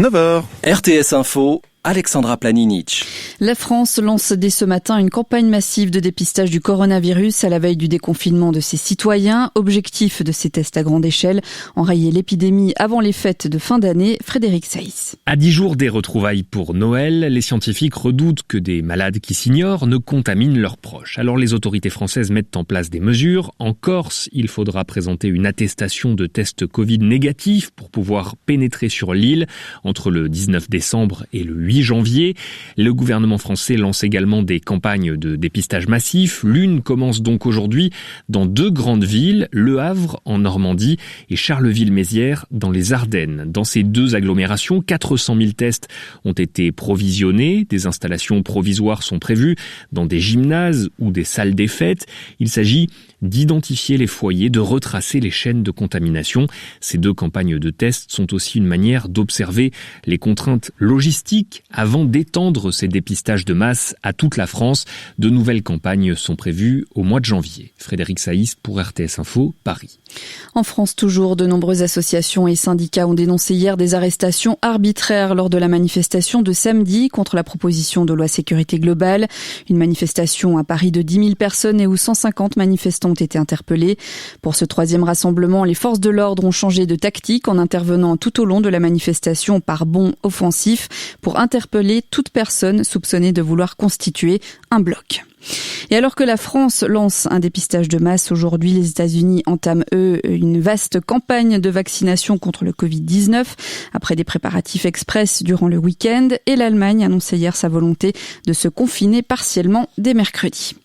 9h. RTS Info, Alexandra Planinic. La France lance dès ce matin une campagne massive de dépistage du coronavirus à la veille du déconfinement de ses citoyens. Objectif de ces tests à grande échelle, enrayer l'épidémie avant les fêtes de fin d'année. Frédéric Saïs. À 10 jours des retrouvailles pour Noël, les scientifiques redoutent que des malades qui s'ignorent ne contaminent leurs proches. Alors les autorités françaises mettent en place des mesures. En Corse, il faudra présenter une attestation de test Covid négatif pour pouvoir pénétrer sur l'île entre le 19 décembre et le 8 janvier. Le gouvernement français lance également des campagnes de dépistage massif. L'une commence donc aujourd'hui dans 2 grandes villes, Le Havre en Normandie et Charleville-Mézières dans les Ardennes. Dans ces 2 agglomérations, 400 000 tests ont été provisionnés. Des installations provisoires sont prévues dans des gymnases ou des salles des fêtes. Il s'agit d'identifier les foyers, de retracer les chaînes de contamination. Ces 2 campagnes de tests sont aussi une manière d'observer les contraintes logistiques avant d'étendre ces dépistages de masse à toute la France. De nouvelles campagnes sont prévues au mois de janvier. Frédéric Saïs pour RTS Info, Paris. En France, toujours, de nombreuses associations et syndicats ont dénoncé hier des arrestations arbitraires lors de la manifestation de samedi contre la proposition de loi sécurité globale. Une manifestation à Paris de 10 000 personnes et où 150 manifestants ont été interpellés. Pour ce 3e rassemblement, les forces de l'ordre ont changé de tactique en intervenant tout au long de la manifestation par bond offensif pour interpeller toute personne soupçonnée de vouloir constituer un bloc. Et alors que la France lance un dépistage de masse aujourd'hui, les États-Unis entament, eux, une vaste campagne de vaccination contre le Covid-19 après des préparatifs express durant le week-end, et l'Allemagne annonçait hier sa volonté de se confiner partiellement dès mercredi.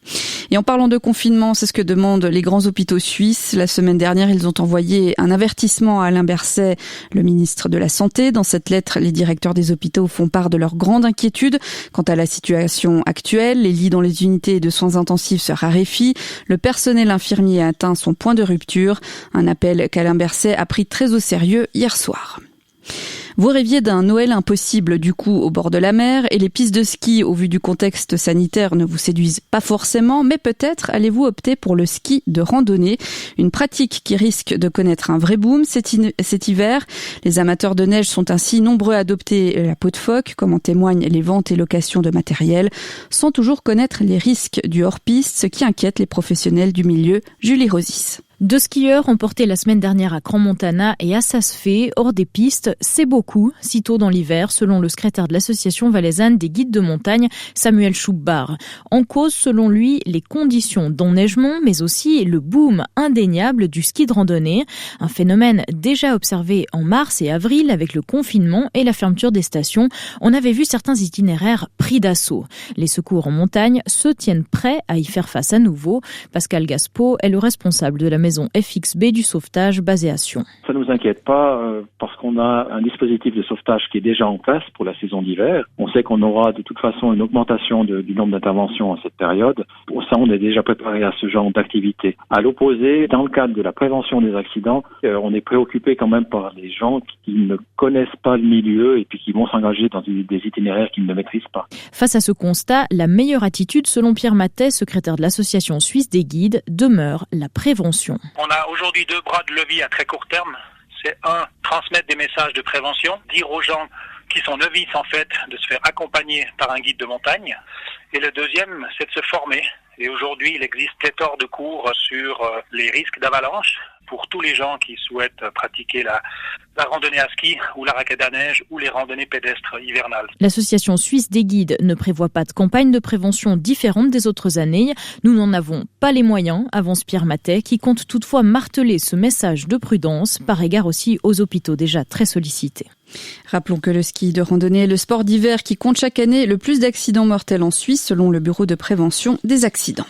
Et en parlant de confinement, c'est ce que demandent les grands hôpitaux suisses. La semaine dernière, ils ont envoyé un avertissement à Alain Berset, le ministre de la Santé. Dans cette lettre, les directeurs des hôpitaux font part de leur grande inquiétude quant à la situation actuelle. Les lits dans les unités de soins intensifs se raréfient. Le personnel infirmier a atteint son point de rupture. Un appel qu'Alain Berset a pris très au sérieux hier soir. Vous rêviez d'un Noël impossible du coup au bord de la mer, et les pistes de ski au vu du contexte sanitaire ne vous séduisent pas forcément, mais peut-être allez-vous opter pour le ski de randonnée, une pratique qui risque de connaître un vrai boom cet hiver. Les amateurs de neige sont ainsi nombreux à adopter la peau de phoque, comme en témoignent les ventes et locations de matériel, sans toujours connaître les risques du hors-piste, ce qui inquiète les professionnels du milieu. Julie Rosis. 2 skieurs ont porté la semaine dernière à Crans-Montana et à Saas-Fee hors des pistes. C'est beaucoup, si tôt dans l'hiver, selon le secrétaire de l'association valaisanne des guides de montagne, Samuel Schubbar. En cause, selon lui, les conditions d'enneigement, mais aussi le boom indéniable du ski de randonnée. Un phénomène déjà observé en mars et avril avec le confinement et la fermeture des stations. On avait vu certains itinéraires pris d'assaut. Les secours en montagne se tiennent prêts à y faire face à nouveau. Pascal Gaspo est le responsable de la maison FXB du sauvetage basé à Sion. Ça ne nous inquiète pas parce qu'on a un dispositif de sauvetage qui est déjà en place pour la saison d'hiver. On sait qu'on aura de toute façon une augmentation du nombre d'interventions en cette période. Pour ça, on est déjà préparé à ce genre d'activité. À l'opposé, dans le cadre de la prévention des accidents, on est préoccupé quand même par les gens qui ne connaissent pas le milieu et puis qui vont s'engager dans des itinéraires qu'ils ne maîtrisent pas. Face à ce constat, la meilleure attitude, selon Pierre Matet, secrétaire de l'association suisse des guides, demeure la prévention. On a aujourd'hui 2 bras de levier à très court terme. C'est transmettre des messages de prévention, dire aux gens qui sont novices en fait de se faire accompagner par un guide de montagne. Et le deuxième, c'est de se former. Et aujourd'hui, il existe pléthore de cours sur les risques d'avalanche pour tous les gens qui souhaitent pratiquer la randonnée à ski ou la raquette à neige ou les randonnées pédestres hivernales. L'association suisse des guides ne prévoit pas de campagne de prévention différente des autres années. Nous n'en avons pas les moyens, avance Pierre Matet, qui compte toutefois marteler ce message de prudence par égard aussi aux hôpitaux déjà très sollicités. Rappelons que le ski de randonnée est le sport d'hiver qui compte chaque année le plus d'accidents mortels en Suisse, selon le Bureau de prévention des accidents.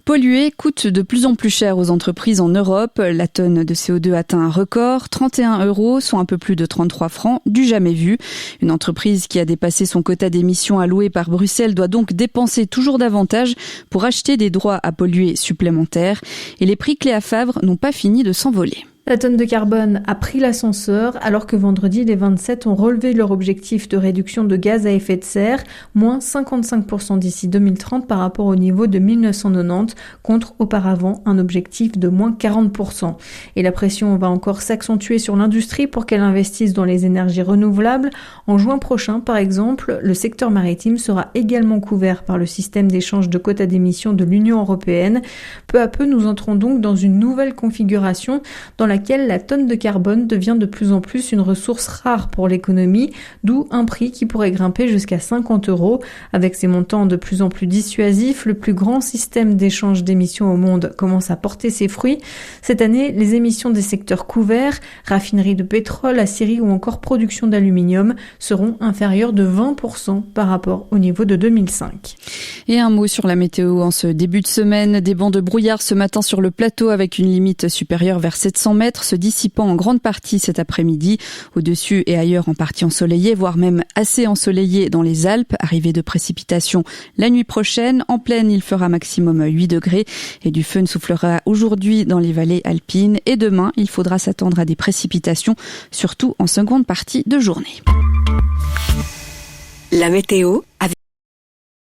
Polluer coûte de plus en plus cher aux entreprises en Europe. La tonne de CO2 atteint un record, 31 €, soit un peu plus de 33 francs, du jamais vu. Une entreprise qui a dépassé son quota d'émissions alloué par Bruxelles doit donc dépenser toujours davantage pour acheter des droits à polluer supplémentaires. Et les prix Cléa Favre n'ont pas fini de s'envoler. La tonne de carbone a pris l'ascenseur alors que vendredi, les 27 ont relevé leur objectif de réduction de gaz à effet de serre, moins 55% d'ici 2030 par rapport au niveau de 1990, contre auparavant un objectif de moins 40%. Et la pression va encore s'accentuer sur l'industrie pour qu'elle investisse dans les énergies renouvelables. En juin prochain, par exemple, le secteur maritime sera également couvert par le système d'échange de quotas d'émissions de l'Union européenne. Peu à peu, nous entrons donc dans une nouvelle configuration dans laquelle la tonne de carbone devient de plus en plus une ressource rare pour l'économie, d'où un prix qui pourrait grimper jusqu'à 50 €. Avec ces montants de plus en plus dissuasifs, le plus grand système d'échange d'émissions au monde commence à porter ses fruits. Cette année, les émissions des secteurs couverts, raffinerie de pétrole, aciérie ou encore production d'aluminium, seront inférieures de 20% par rapport au niveau de 2005. Et un mot sur la météo en ce début de semaine. Des bancs de brouillard ce matin sur le plateau avec une limite supérieure vers 700 mètres, se dissipant en grande partie cet après-midi. Au-dessus et ailleurs en partie ensoleillé, voire même assez ensoleillé dans les Alpes. Arrivée de précipitations la nuit prochaine. En plaine, il fera maximum 8 degrés et du feu soufflera aujourd'hui dans les vallées alpines. Et demain, il faudra s'attendre à des précipitations, surtout en seconde partie de journée. La météo